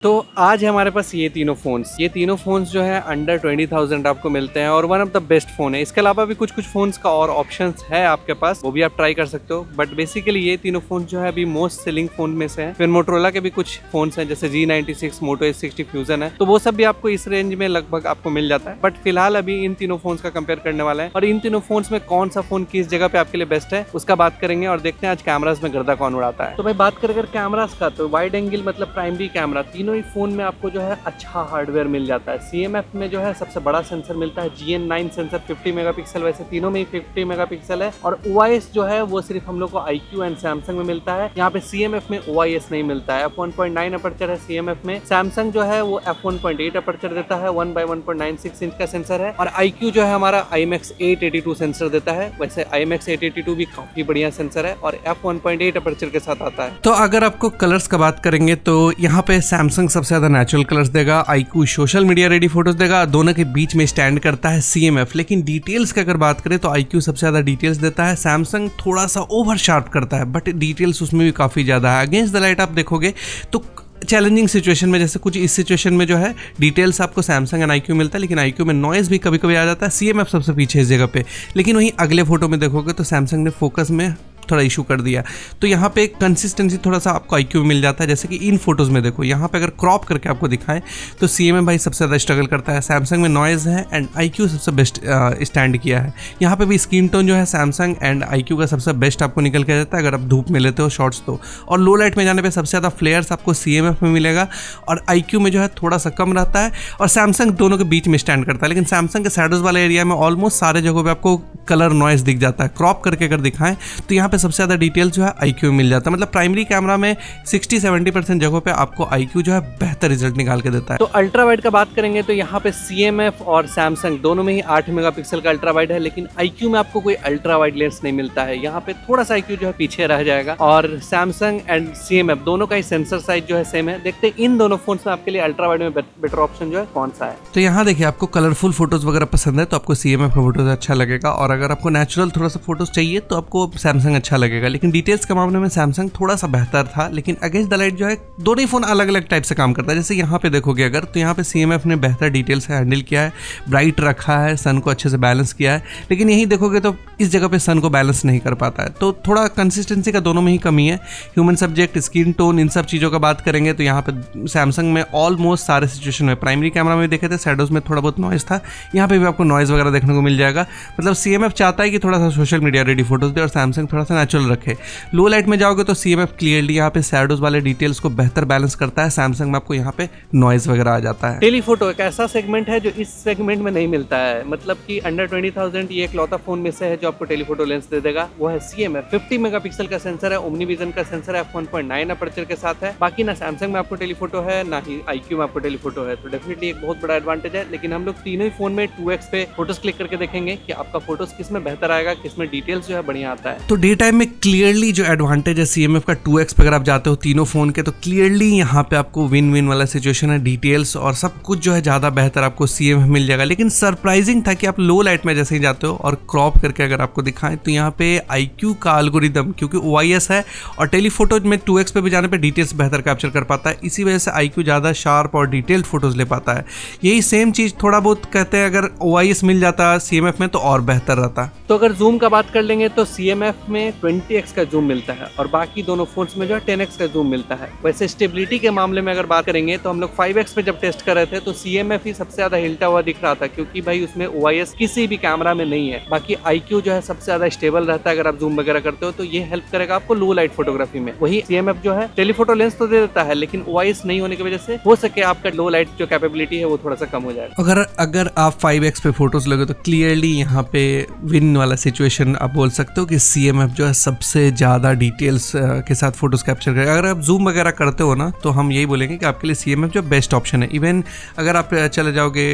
तो आज है हमारे पास ये तीनों फ़ोन्स जो है अंडर 20,000 आपको मिलते हैं और one of the best phone है। इसके अलावा भी कुछ फ़ोन्स का और ऑप्शंस है आपके पास, वो भी आप ट्राई कर सकते हो। बट बेसिकली ये तीनों फ़ोन जो है अभी मोस्ट सेलिंग फ़ोन में से है। फिर मोटरोला के भी कुछ फ़ोन्स हैं जैसे G96, मोटो S60 फ्यूजन है, तो वो सब भी आपको इस रेंज में लगभग आपको मिल जाता है। बट फिलहाल अभी इन तीनों फ़ोन्स का कंपेयर करने वाला है और इन तीनों फ़ोन्स में कौन सा फ़ोन किस जगह पे आपके लिए बेस्ट है उसका बात करेंगे और देखते हैं आज कैमराज में गर्दा कौन उड़ाता है। तो भाई बात कर कैमराज का, तो वाइड एंगल मतलब प्राइमरी कैमरा तीनों ही फ़ोन में आपको जो है अच्छा हार्डवेयर मिल जाता है। CMF में जो है सबसे बड़ा सेंसर मिलता है, GN9 सेंसर 50 मेगापिक्सल, वैसे तीनों में ही 50 मेगापिक्सल है। और OIS जो है वो सिर्फ हम लोग को IQ एंड सैमसंग में मिलता है। यहाँ पे CMF में OIS नहीं मिलता है। f1.9 अपर्चर है CMF में। सैमसंग जो है वो f1.8 अपर्चर देता है, 1/1.96 इंच का सेंसर है। और IQ जो है हमारा IMX882 सेंसर देता है। वैसे IMX882 भी काफी बढ़िया सेंसर है और f1.8 अपर्चर के साथ आता है। तो अगर आपको कलर्स का बात करेंगे तो यहाँ पे सैमसंग सबसे ज्यादा नेचुरल कलर्स देगा, IQ social media ready photos देगा। दोनों के बीच में स्टैंड करता है CMF। लेकिन डिटेल्स की अगर बात करें तो IQ सबसे ज्यादा डिटेल्स देता है, सैमसंग थोड़ा सा ओवर शार्प करता है, बट डिटेल्स उसमें भी काफी ज्यादा है। अगेंस्ट द लाइट आप देखोगे तो चैलेंजिंग सिचुएशन में, जैसे कुछ इस सिचुएशन में जो है डिटेल्स आपको सैमसंग एंड IQ मिलता है, लेकिन IQ में नॉइज भी कभी कभी आ जाता है। CMF सबसे पीछे इस जगह पे। लेकिन वहीं अगले फोटो में देखोगे तो सैमसंग ने फोकस में थोड़ा इशू कर दिया, तो यहाँ पे कंसिस्टेंसी थोड़ा सा आपको IQ में मिल जाता है। जैसे कि इन फोटोज में देखो, यहाँ पे अगर क्रॉप करके आपको दिखाएं तो CMF भाई सबसे ज़्यादा स्ट्रगल करता है, सैमसंग में नॉइज़ है एंड IQ सबसे बेस्ट स्टैंड किया है। यहाँ पे भी स्क्रीन टोन जो है सैमसंग एंड IQ का सबसे बेस्ट आपको निकल के जाता है अगर आप धूप में लेते हो शॉर्ट्स तो। और लो लाइट में जाने पर सबसे ज़्यादा फ्लेयर्स आपको CMF में मिलेगा और IQ में जो है थोड़ा सा कम रहता है। और सैमसंग दोनों के बीच में स्टैंड करता है, लेकिन सैमसंग के शैडोज वाले एरिया में ऑलमोस्ट सारे जगहों पर आपको कलर नॉइज दिख जाता है। क्रॉप करके अगर दिखाएं तो यहाँ पे सबसे ज़्यादा डिटेल्स जो है IQ में मिल जाता है। मतलब प्राइमरी कैमरा में 60-70% जगहों पे आपको IQ जो है बेहतर रिजल्ट निकाल के देता है। तो अल्ट्रा वाइड का बात करेंगे तो यहाँ पे CMF और सैमसंग दोनों में ही 8 मेगापिक्सल का अल्ट्रा वाइड है, लेकिन IQ में आपको कोई अल्ट्रा वाइड लेंस नहीं मिलता है। यहाँ पे थोड़ा सा IQ जो है पीछे रह जाएगा। और सैमसंग एंड CMF दोनों का ही सेंसर साइज जो है सेम है। देखते हैं इन दोनों फोन में आपके लिए अल्ट्रा वाइड में बेटर ऑप्शन जो है कौन सा है। तो यहाँ देखिए, आपको कलरफुल फोटोज वगैरह पसंद है तो आपको CMF का फोटोज अच्छा लगेगा, और अगर आपको नेचुरल थोड़ा सा फोटोज चाहिए तो आपको सैमसंग अच्छा लगेगा। लेकिन डिटेल्स के मामले में सैमसंग थोड़ा सा बेहतर था। लेकिन अगेंस्ट द लाइट जो है दोनों ही फोन अलग अलग टाइप से काम करता है। जैसे यहाँ पे देखोगे अगर, तो यहाँ पे CMF ने बेहतर डिटेल से हैंडल किया है, ब्राइट रखा है, सन को अच्छे से बैलेंस किया है। लेकिन यही देखोगे तो इस जगह पे सन को बैलेंस नहीं कर पाता है, तो थोड़ा कंसिस्टेंसी का दोनों में ही कमी है। ह्यूमन सब्जेक्ट, स्किन टोन, इन सब चीज़ों का बात करेंगे तो यहाँ पे सैमसंग में ऑलमोस्ट सारे सिचुएशन में, प्राइमरी कैमरा में देखे थे शैडोज में थोड़ा बहुत नॉइज था, यहाँ पे भी आपको नॉइज वगैरह देखने को मिल जाएगा। मतलब CMF चाहता है कि थोड़ा सा सोशल मीडिया रेडी फोटोज दे और सैमसंग थोड़ा सा नेचुरल रखे। लो लाइट में जाओगे तो CMF क्लियरली यहाँ पे शैडोज वाले डिटेल्स को बेहतर बैलेंस करता है, सैमसंग में आपको यहाँ पे नॉइज वगैरह आ जाता है। टेलीफोटो एक ऐसा सेगमेंट है जो इस सेगमेंट में नहीं मिलता है। मतलब कि अंडर 20,000 ये इकलौता फोन में से है जो आपको टेलीफोटो लेंस दे देगा, वो है CMF। 50 मेगापिक्सल का सेंसर है, ओमनी विजन का सेंसर है, f1.9 अपर्चर के साथ है। बाकी ना सैमसंग में आपको टेलीफोटो है ना ही IQ में आपको टेलीफोटो है, तो डेफिनेटली एक बहुत बड़ा एडवांटेज है। लेकिन हम लोग तीनों ही फोन में 2x पे फोटोज क्लिक करके देखेंगे कि आपका फोटोज किस में बेहतर आएगा, किस में डिटेल्स जो है बढ़िया आता है। तो डे टाइम में क्लियरली जो एडवांटेज है CMF का 2x पे अगर आप जाते हो तीनों फोन के, तो क्लियरली यहाँ पे आपको विन विन वाला सिचुएशन है। डिटेल्स और सब कुछ जो है ज़्यादा बेहतर आपको CMF मिल जाएगा। लेकिन सरप्राइजिंग था कि आप लो लाइट में जैसे ही जाते हो और क्रॉप करके अगर आपको दिखाएं तो यहाँ पे IQ का एल्गोरिदम, क्योंकि OIS है और टेलीफोटो में 2x पे भी जाने पे डिटेल्स बेहतर कैप्चर कर पाता है, इसी वजह से IQ ज़्यादा शार्प और डिटेल्ड फोटोज ले पाता है। यही सेम चीज़ थोड़ा बहुत कहते हैं अगर OIS मिल जाता CMF में तो और बेहतर रहता। तो अगर जूम का बात कर लेंगे तो CMF में 20x का जूम मिलता है और बाकी दोनों फोन्स में जो है 10x का जूम मिलता है। वैसे स्टेबिलिटी के मामले में अगर बात करेंगे तो हम लोग 5x पे जब टेस्ट कर रहे थे तो CMF ही सबसे ज्यादा हिलता हुआ दिख रहा था, क्योंकि भाई उसमें OIS किसी भी कैमरा में नहीं है। बाकी IQ जो है सबसे ज्यादा स्टेबल रहता है अगर आप जूम वगैरह करते हो, तो ये हेल्प करेगा आपको लो लाइट फोटोग्राफी में। वही CMF जो है टेलीफोटो लेंस तो दे देता है, लेकिन OIS नहीं होने की वजह से हो सके आपका लो लाइट जो कैपेबिलिटी है वो थोड़ा सा कम हो जाएगा। अगर आप 5x पे फोटोज लगे तो क्लियरली यहाँ पे विन वाला सिचुएशन आप बोल सकते हो कि CMF जो है सबसे ज्यादा डिटेल्स के साथ फोटोज कैप्चर करेगा। अगर आप जूम वगैरह करते हो ना तो हम यही बोलेंगे कि आपके लिए CMF जो बेस्ट ऑप्शन है। इवन अगर आप चले जाओगे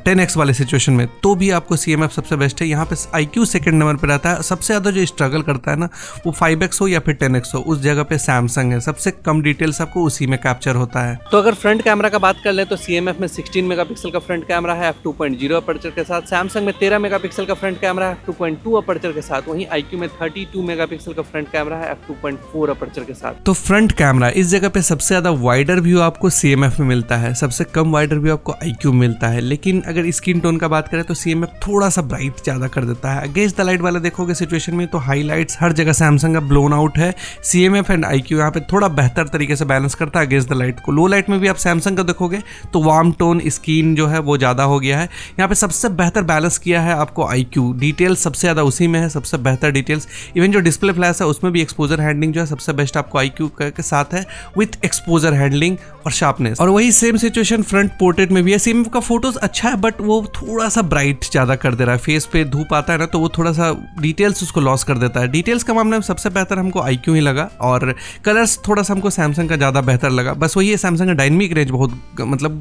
10x वाले सिचुएशन में तो भी आपको CMF सबसे बेस्ट है। यहाँ पे IQ सेकंड नंबर पे रहता है। सबसे ज़्यादा जो स्ट्रगल करता है ना वो 5x हो या फिर 10x हो, उस जगह पे सैमसंग है। सबसे कम डिटेल्स आपको उसी में कैप्चर होता है। तो अगर फ्रंट कैमरा का बात कर ले तो CMF में 16 मेगापिक्सल का फ्रंट कैमरा है f2.0 अपर्चर के साथ। सैमसंग में 13 मेगापिक्सल का फ्रंट कैमरा है f2.2 अपर्चर के साथ। वहीं IQ में 32 32 मेगापिक्सल का फ्रंट कैमरा है f2.4 अपर्चर के साथ। तो फ्रंट कैमरा इस जगह पे सबसे ज्यादा वाइडर व्यू आपको CMF में मिलता है, सबसे कम वाइडर व्यू आपको IQ में मिलता है। लेकिन अगर स्किन टोन का बात करें तो CMF थोड़ा सा ब्राइट ज्यादा कर देता है। अगेंस्ट द लाइट वाला देखोगे सिचुएशन में तो हाईलाइट्स हर जगह सैमसंग का ब्लोन आउट है। CMF एंड IQ यहाँ पे थोड़ा बेहतर तरीके से बैलेंस करता है अगेंस्ट द लाइट को। लो लाइट में भी आप सैमसंग का देखोगे तो वार्म टोन स्किन जो है वो ज्यादा हो गया है। यहाँ पे सबसे बेहतर बैलेंस किया है आपको IQ, डिटेल्स सबसे ज्यादा उसी में है, सबसे बेहतर डिटेल्स। इवन जो डिस्प्ले फ्लैश है उसमें भी एक्सपोजर हैंडलिंग जो है सबसे बेस्ट आपको IQ के साथ है, विथ एक्सपोजर हैंडलिंग और शार्पनेस। और वही सेम सिचुएशन फ्रंट पोर्ट्रेट में भी है। CMF का फोटोज अच्छा है बट वो थोड़ा सा ब्राइट ज्यादा कर दे रहा है। फेस पे धूप आता है ना तो वो थोड़ा सा डिटेल्स उसको लॉस कर देता है। डिटेल्स का मामले में सबसे बेहतर हमको IQ ही लगा और कलर्स थोड़ा सा हमको सैमसंग का ज्यादा बेहतर लगा। बस वही है, सैमसंग का डायनेमिक रेंज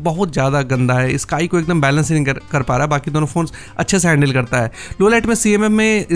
बहुत ज्यादा गंदा है। स्काई को एकदम बैलेंस नहीं कर पा रहा, बाकी दोनों फोन्स अच्छे से हैंडल करता है। लो लाइट में CMF में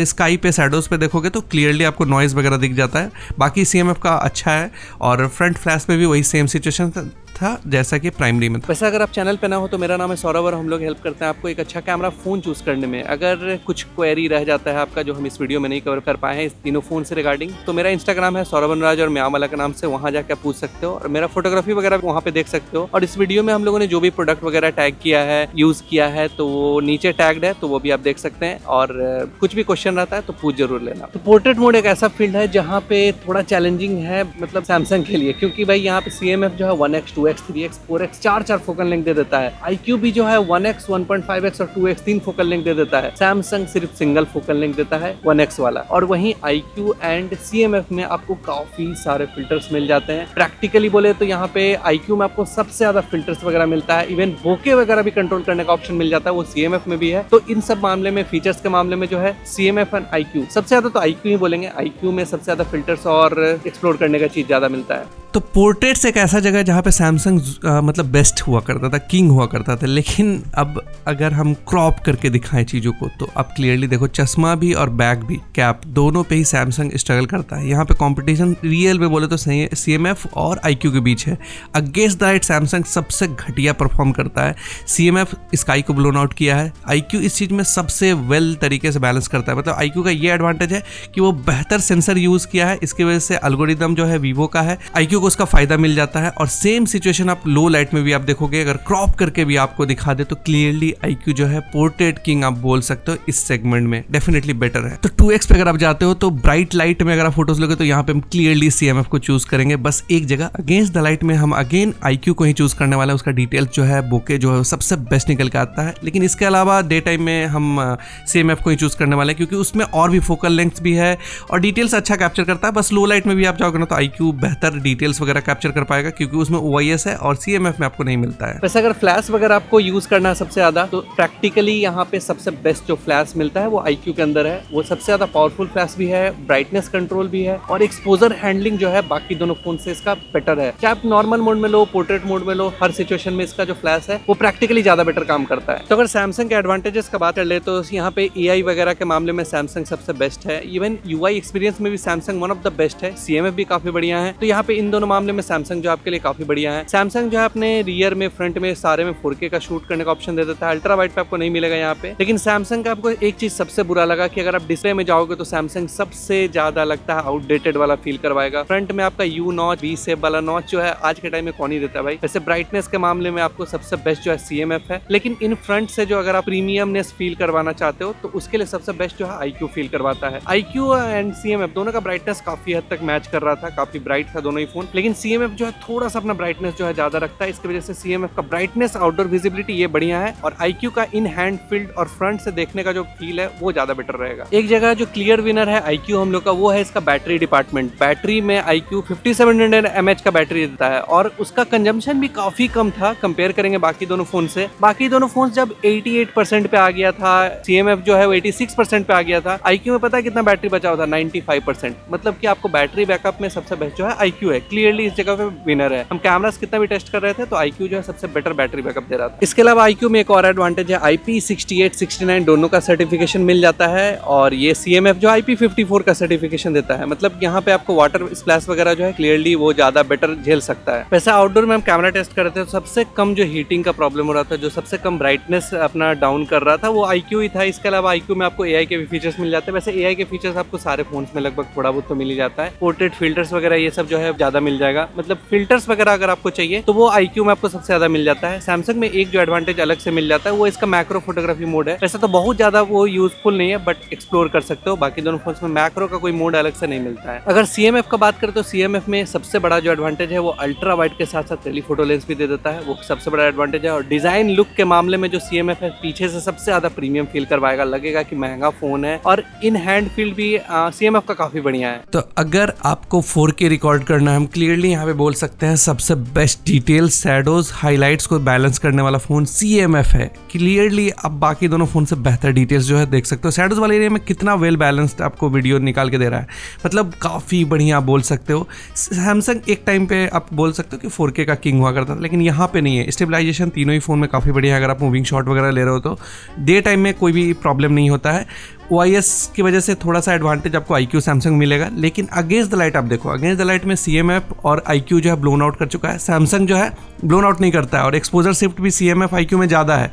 स्काई पे शैडोज पे देखोगे तो क्लियरली आपको नॉइज वगैरह दिख जाता है। बाकी CMF का अच्छा है और फ्रंट फ्लैश में भी वही सेम सिचुएशन था जैसा कि प्राइमरी में था। वैसे अगर आप चैनल पे ना हो तो मेरा नाम है सौरभ और हम लोग हेल्प करते हैं आपको एक अच्छा कैमरा फोन चूज करने में। अगर कुछ क्वेरी रह जाता है आपका जो हम इस वीडियो में नहीं कवर कर पाए हैं इस तीनों फोन से रिगार्डिंग, तो मेरा इंस्टाग्राम है सौरभ अनुराज और म्यामाला के नाम से, वहाँ जाकर पूछ सकते हो और मेरा फोटोग्राफी वगैरह वहाँ पे देख सकते हो। और इस वीडियो में हम लोगों ने जो भी प्रोडक्ट वगैरह टैग किया है, यूज किया है, तो वो नीचे टैग्ड है, तो वो भी आप देख सकते हैं। और कुछ भी क्वेश्चन रहता है तो पूछ जरूर लेना। तो पोर्ट्रेट मोड एक ऐसा फील्ड है जहाँ पे थोड़ा चैलेंजिंग है, मतलब सैमसंग के लिए, क्योंकि भाई यहाँ पे CMF जो है 1x 2x 3x 4x 4 focal length दे देता है। IQ भी जो है 1x 1.5x और 2x 3 फोकल लेंथ दे देता है। सैमसंग सिर्फ सिंगल फोकल लेंथ देता है 1x वाला। और वहीं IQ एंड CMF में आपको काफी सारे फिल्टर्स मिल जाते हैं। प्रैक्टिकली बोले तो यहाँ पे IQ में आपको सबसे ज्यादा फिल्टर्स वगैरह मिलता है। इवन बोके वगैरह भी कंट्रोल करने का ऑप्शन मिल जाता है, वो CMF में भी है। तो इन सब मामले में, फीचर्स के मामले में जो है CMF एंड IQ, सबसे ज्यादा तो IQ ही बोलेंगे। IQ में सबसे ज्यादा फिल्टर्स और एक्सप्लोर करने का चीज ज्यादा मिलता है। तो पोर्ट्रेट्स एक ऐसा जगह जहाँ पे सैमसंग मतलब बेस्ट हुआ करता था, किंग हुआ करता था। लेकिन अब अगर हम क्रॉप करके दिखाएं चीज़ों को तो अब क्लियरली देखो, चश्मा भी और बैग भी, कैप दोनों पे ही सैमसंग स्ट्रगल करता है। यहाँ पे कंपटीशन रियल में बोले तो CMF और IQ के बीच है। अगेंस्ट द लाइट सैमसंग सबसे घटिया परफॉर्म करता है। CMF स्काई को ब्लोन आउट किया है, IQ इस चीज़ में सबसे वेल तरीके से बैलेंस करता है। मतलब IQ का ये एडवांटेज है कि वो बेहतर सेंसर यूज़ किया है, इसकी वजह से एल्गोरिदम जो है वीवो का है, IQ को उसका फायदा मिल जाता है। और सेम सिचुएशन आप लो लाइट में भी आप देखोगे, अगर क्रॉप करके भी आपको दिखा दे तो क्लियरली IQ जो है पोर्ट्रेट किंग आप बोल सकते हो इस सेगमेंट में, डेफिनेटली बेटर है। तो 2x पे अगर आप जाते हो तो ब्राइट लाइट में अगर आप फोटोज लोगे तो यहाँ पे हम क्लियरली CMF को चूज करेंगे। बस एक जगह अगेंस्ट द लाइट में हम अगेन IQ को ही चूज करने वाले हैं। उसका डिटेल्स जो है, बोके जो है सबसे बेस्ट निकल के आता है। लेकिन इसके अलावा डे टाइम में हम CMF को ही चूज करने वाले हैं, क्योंकि उसमें और भी फोकल लेंथ भी है और डिटेल्स अच्छा कैप्चर करता है। बस लो लाइट में भी आप जाओगे ना तो IQ बेहतर डिटेल्स वगैरह कैप्चर कर पाएगा, क्योंकि उसमें OIS है और CMF में आपको नहीं मिलता है। वैसे अगर फ्लैश वगैरह आपको यूज करना है सबसे ज्यादा, तो प्रैक्टिकली यहाँ पे सबसे बेस्ट जो फ्लैश मिलता है वो IQ के अंदर है। वो सबसे ज्यादा पावरफुल फ्लैश भी है, ब्राइटनेस कंट्रोल भी है और एक्सपोजर हैंडलिंग जो है बाकी दोनों फोन से इसका बेटर है। चाहे आप नॉर्मल मोड में लो, पोर्ट्रेट मोड में लो, हर सिचुएशन में इसका जो फ्लैश है वो प्रैक्टिकली ज्यादा बेटर काम करता है। तो अगर सैमसंग के एडवांटेजेस का बात कर ले तो यहाँ पे AI वगैरह के मामले में सैमसंग सबसे बेस्ट है। इवन UI एक्सपीरियंस में भी Samsung one of the best है। CMF भी काफी बढ़िया है। तो यहाँ पे इन दोनों मामले में सैमसंग जो आपके लिए काफी बढ़िया है। सैमसंग जो है अपने रियर में, फ्रंट में, सारे में 4K का शूट करने का ऑप्शन दे देता है। अल्ट्रा वाइड पे आपको नहीं मिलेगा यहाँ पे। लेकिन सैमसंग का आपको एक चीज सबसे बुरा लगा कि अगर आप डिस्प्ले में जाओगे तो सैमसंग सबसे ज्यादा लगता है आउटडेटेड वाला फील करवाएगा। फ्रंट में आपका U नॉच, V शेप वाला नॉच जो है आज के टाइम में कौन ही देता है भाई। वैसे ब्राइटनेस के मामले में आपको सबसे बेस्ट जो है CMF है। लेकिन इन फ्रंट से जो अगर आप प्रीमियमनेस फील करवाना चाहते हो तो उसके लिए सबसे बेस्ट जो है IQ फील करवाता है। IQ एंड CMF दोनों का ब्राइटनेस काफी हद तक मैच कर रहा था, काफी ब्राइट था दोनों ही फोन। लेकिन CMF जो है थोड़ा सा अपना ब्राइटनेस जो है ज्यादा रखता है। इसकी वजह से CMF का ब्राइटनेस, आउटडोर विजिबिलिटी ये बढ़िया है और IQ का इन हैंड फील्ड और फ्रंट से देखने का जो फील है वो ज्यादा बेटर रहेगा। एक जगह जो क्लियर विनर है IQ हम लोग का, वो है इसका बैटरी डिपार्टमेंट। बैटरी में IQ 5700 mAh का बैटरी देता है और उसका कंजम्पशन भी काफी कम था कंपेयर करेंगे बाकी दोनों फोन से। बाकी दोनों फोन जब 88% पे आ गया था, CMF जो है वो 86% पे आ गया था। IQ में पता है कितना बैटरी बचा हुआ था? 95%। मतलब कि आपको बैटरी बैकअप में सबसे बेस्ट जो है IQ है। क्लियरली इस जगह पे विनर है। हम कैमरास कितना भी टेस्ट कर रहे थे तो iQOO जो है सबसे बेटर बैटरी बैकअप दे रहा था। इसके अलावा iQOO में एक और एडवांटेज है, IP68, 69 दोनों का सर्टिफिकेशन मिल जाता है, और ये CMF जो IP54 का सर्टिफिकेशन देता है। मतलब यहाँ पे आपको वाटर स्प्लैश वगैरह जो है क्लियरली वो ज्यादा बेटर झेल सकता है। वैसे आउटडोर में हम कैमरा टेस्ट कर रहे थे तो सबसे कम जो हीटिंग का प्रॉब्लम हो रहा था, जो सबसे कम ब्राइटनेस अपना डाउन कर रहा था, वो iQOO ही था। इसके अलावा iQOO में आपको AI के भी फीचर्स मिल जाते हैं। वैसे AI के फीचर्स आपको सारे फोन्स में लगभग थोड़ा बहुत तो मिल ही जाता है। पोर्ट्रेट फिल्टर्स वगैरह ये सब जो है ज्यादा मिल जाएगा। मतलब फिल्टर्स वगैरह अगर आपको चाहिए तो वो iQOO में आपको सबसे ज्यादा मिल जाता है। सैमसंग में एक जो एडवांटेज अलग से मिल जाता है वो इसका मैक्रो फोटोग्राफी मोड है। वैसे तो बहुत ज्यादा वो यूजफुल नहीं है, बट एक्सप्लोर कर सकते हो। बाकी दोनों फोन्स में मैक्रो का कोई मोड अलग से नहीं मिलता है। अगर CMF का बात करें तो CMF में सबसे बड़ा जो एडवांटेज है वो अल्ट्रा वाइड के साथ साथ टेलीफोटो लेंस भी दे देता है, वो सबसे बड़ा एडवांटेज है। और डिजाइन लुक के मामले में जो CMF है पीछे से सबसे ज्यादा प्रीमियम फील करवाएगा, लगेगा कि महंगा फोन है। और इन हैंड फील्ड भी CMF का काफी बढ़िया है। तो अगर आपको 4K रिकॉर्ड करना है, हम क्लियरली यहाँ पे बोल सकते हैं सबसे बेस्ट डिटेल्स, शैडोज, हाइलाइट्स को बैलेंस करने वाला फोन CMF है। क्लियरली आप बाकी दोनों फोन से बेहतर डिटेल्स जो है देख सकते हो। शैडोज वाले एरिया में कितना वेल बैलेंस्ड आपको वीडियो निकाल के दे रहा है, मतलब काफ़ी बढ़िया बोल सकते हो। सैमसंग एक टाइम पे आप बोल सकते हो कि 4K का किंग हुआ करता था, लेकिन यहाँ पे नहीं है। स्टेबलाइजेशन तीनों ही फ़ोन में काफ़ी बढ़िया है। अगर आप मूविंग शॉट वगैरह ले रहे हो तो डे टाइम में कोई भी प्रॉब्लम नहीं होता है। OIS की वजह से थोड़ा सा एडवांटेज आपको iQOO सैमसंग मिलेगा, लेकिन अगेंस्ट द लाइट आप देखो, अगेंस्ट द लाइट में CMF और iQOO जो है ब्लोन आउट कर चुका है। सैमसंग जो है ब्लोन आउट नहीं करता है, और एक्सपोजर शिफ्ट भी CMF iQOO में ज़्यादा है।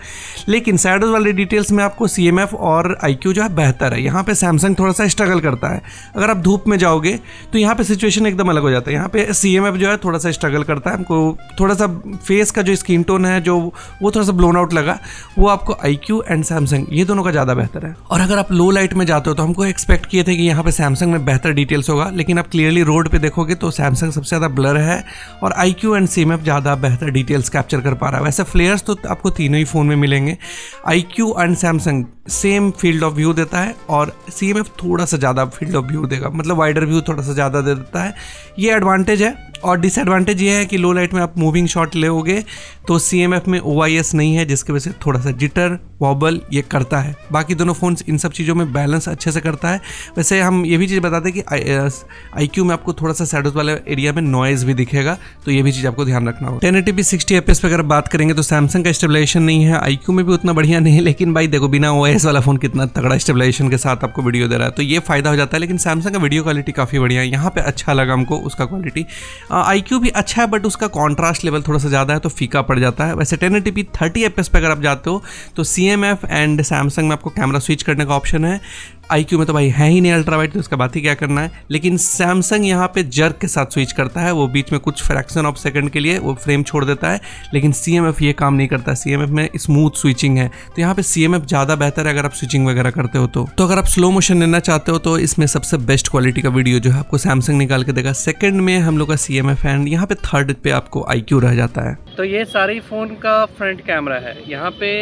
लेकिन शैडोज वाली डिटेल्स में आपको CMF और iQOO जो है बेहतर है। यहाँ पे सैमसंग थोड़ा सा स्ट्रगल करता है। अगर आप धूप में जाओगे तो यहाँ पे सिचुएशन एकदम अलग हो जाता है। यहाँ पे CMF जो है थोड़ा सा स्ट्रगल करता है। हमको थोड़ा सा फेस का जो स्किन टोन है जो वो थोड़ा सा ब्लोन आउट लगा, वो आपको iQOO एंड सैमसंग ये दोनों का ज़्यादा बेहतर है। और अगर आप लो लाइट में जाते हो तो हमको एक्सपेक्ट किए थे कि यहाँ पे सैमसंग में बेहतर डिटेल्स होगा, लेकिन आप क्लियरली रोड पे देखोगे तो सैमसंग सबसे ज़्यादा ब्लर है और iQOO एंड CMF ज़्यादा बेहतर डिटेल्स कैप्चर कर पा रहा है। वैसे फ्लेयर्स तो आपको तीनों ही फ़ोन में मिलेंगे। iQOO and Samsung same field of view देता है और CMF थोड़ा सा ज़्यादा फील्ड ऑफ व्यू देगा, मतलब वाइडर व्यू थोड़ा सा ज़्यादा दे देता है। ये एडवांटेज है। और डिसएडवांटेज ये है कि लो लाइट में आप मूविंग शॉट लेओगे तो CMF में OIS नहीं है, जिसकी वजह से थोड़ा सा जिटर वॉबल ये करता है। बाकी दोनों फ़ोन्स इन सब चीज़ों में बैलेंस अच्छे से करता है। वैसे हम ये भी चीज़ बताते हैं कि iQOO में आपको थोड़ा सा शैडोज वाले एरिया में नॉइज़ भी दिखेगा, तो ये भी चीज़ आपको ध्यान रखना होगा। 1080p 60 fps पे अगर बात करेंगे तो सैमसंग का स्टेबलाइजेशन नहीं है, iQOO में भी उतना बढ़िया नहीं है, लेकिन भाई देखो बिना OIS वाला फ़ोन कितना तगड़ा स्टेबलाइजेशन के साथ आपको वीडियो दे रहा है, तो ये फ़ायदा हो जाता है। लेकिन सैमसंग का वीडियो क्वालिटी काफ़ी बढ़िया है, यहाँ पे अच्छा लगा हमको उसका क्वालिटी। iQOO भी अच्छा है, बट उसका कॉन्ट्रास्ट लेवल थोड़ा सा ज़्यादा है तो फीका पड़ जाता है। वैसे 1080p 30 fps पे अगर आप जाते हो तो CMF एंड सैमसंग में आपको कैमरा स्विच करने का ऑप्शन है। iQOO में तो भाई है ही नहीं अल्ट्रा वाइड, तो उसका बात ही क्या करना है। लेकिन सैमसंग यहाँ पे जर्क के साथ स्विच करता है, वो बीच में कुछ फ्रैक्शन ऑफ सेकंड के लिए वो फ्रेम छोड़ देता है, लेकिन CMF ये काम नहीं करता। CMF में स्मूथ स्विचिंग है, तो यहाँ पे CMF ज़्यादा बेहतर है अगर आप स्विचिंग वगैरह करते हो तो अगर आप स्लो मोशन लेना चाहते हो तो इसमें सबसे बेस्ट क्वालिटी का वीडियो जो है आपको सैमसंग निकाल के देगा। सेकंड में हम लोग का CMF एंड यहाँ पे थर्ड पे आपको iQOO रह जाता है। तो ये सारे फ़ोन का फ्रंट कैमरा है। यहाँ पे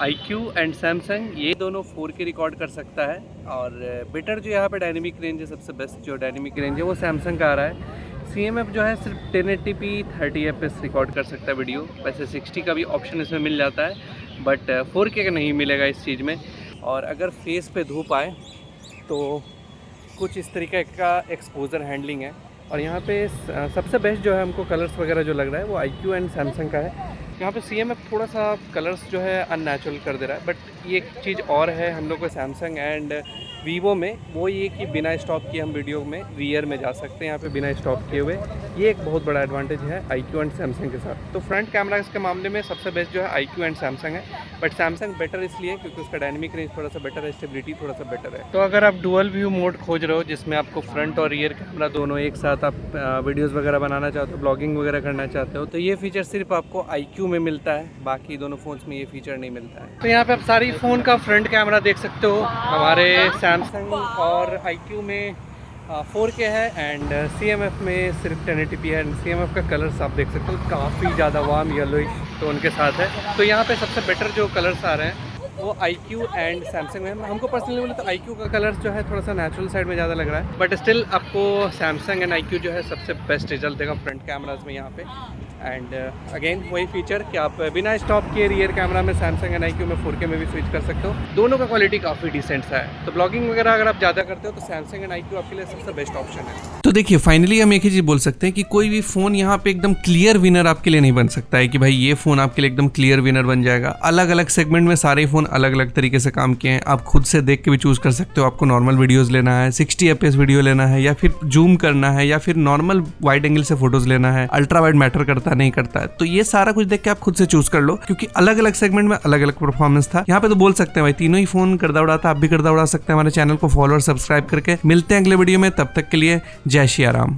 iQOO एंड सैमसंग ये दोनों 4K रिकॉर्ड कर सकता है, और बेटर जो यहाँ पे डायनेमिक रेंज है, सबसे बेस्ट जो डायनेमिक रेंज है वो सैमसंग का आ रहा है। CMF जो है सिर्फ 1080p 30 fps रिकॉर्ड कर सकता है वीडियो। वैसे 60 का भी ऑप्शन इसमें मिल जाता है, बट 4K का नहीं मिलेगा इस चीज़ में। और अगर फेस पे धूप आए तो कुछ इस तरीके का एक्सपोजर हैंडलिंग है। और यहाँ पे सबसे बेस्ट जो है हमको कलर्स वगैरह जो लग रहा है वो iQOO एंड सैमसंग का है। यहाँ पे CMF थोड़ा सा कलर्स जो है अननेचुरल कर दे रहा है, बट ये एक चीज़ और है हम लोग को सैमसंग एंड वीवो में, वो ये कि बिना स्टॉप किए हम वीडियो में रियर में जा सकते हैं, यहाँ पे बिना स्टॉप किए हुए। ये एक बहुत बड़ा एडवांटेज है iQOO एंड सैमसंग के साथ। तो फ्रंट कैमरा के मामले में सबसे बेस्ट जो है iQOO एंड सैमसंग है, बट सैमसंग बेटर इसलिए क्योंकि उसका डायनेमिक रेंज थोड़ा सा बेटर है, स्टेबिलिटी थोड़ा सा बेटर है। तो अगर आप डुअल व्यू मोड खोज रहे हो जिसमें आपको फ्रंट और रियर कैमरा दोनों एक साथ आप वीडियोज़ वगैरह बनाना चाहते हो, ब्लॉगिंग वगैरह करना चाहते हो, तो ये फीचर सिर्फ आपको iQOO में मिलता है, बाकी दोनों फ़ोन्स में ये फीचर नहीं मिलता है। तो यहाँ पे आप सारी फ़ोन का फ्रंट कैमरा देख सकते हो। हमारे सैमसंग और iQOO में 4K है एंड CMF में सिर्फ 1080p है। एंड CMF का कलर्स आप देख सकते हो काफ़ी ज़्यादा वार्म येलोइश टोन के साथ है। तो यहाँ पे सबसे बेटर जो कलर्स आ रहे हैं वो iQOO एंड सैमसंग में। हमको पर्सनली बोले तो iQOO का कलर्स जो है थोड़ा सा नेचुरल साइड में ज़्यादा लग रहा है, बट स्टिल आपको सैमसंग एंड iQOO जो है सबसे बेस्ट रिजल्ट देगा फ्रंट कैमराज में यहाँ पे। एंड अगेन वही फीचर कि आप बिना स्टॉप किए रियर कैमरा में सैमसंग NIQ में 4K में भी स्विच कर सकते हो। दोनों का क्वालिटी काफ़ी डिसेंट सा है, तो ब्लॉगिंग वगैरह अगर आप ज़्यादा करते हो तो सैमसंग NIQ आपके लिए सबसे बेस्ट ऑप्शन है। तो देखिए फाइनली हम एक ही चीज बोल सकते हैं कि कोई भी फोन यहाँ पे एकदम क्लियर विनर आपके लिए नहीं बन सकता है कि भाई ये फोन आपके लिए एकदम क्लियर विनर बन जाएगा। अलग अलग सेगमेंट में सारे फोन अलग अलग तरीके से काम किए हैं। आप खुद से देख के भी चूज कर सकते हो, आपको नॉर्मल वीडियोस लेना है, 60 FPS वीडियो लेना है, या फिर जूम करना है, या फिर नॉर्मल वाइड एंगल से फोटोज लेना है, अल्ट्रा वाइड मैटर करता है नहीं करता है। तो ये सारा कुछ देख के आप खुद से चूज कर लो, क्योंकि अलग अलग सेगमेंट में अलग अलग परफॉर्मेंस था। यहाँ पे तो बोल सकते हैं भाई तीनों ही फोन गर्दा उड़ाता, आप भी गर्दा उड़ा सकते हैं। हमारे चैनल को फॉलो और सब्सक्राइब करके मिलते हैं अगले वीडियो में, तब तक के लिए जय श्री राम।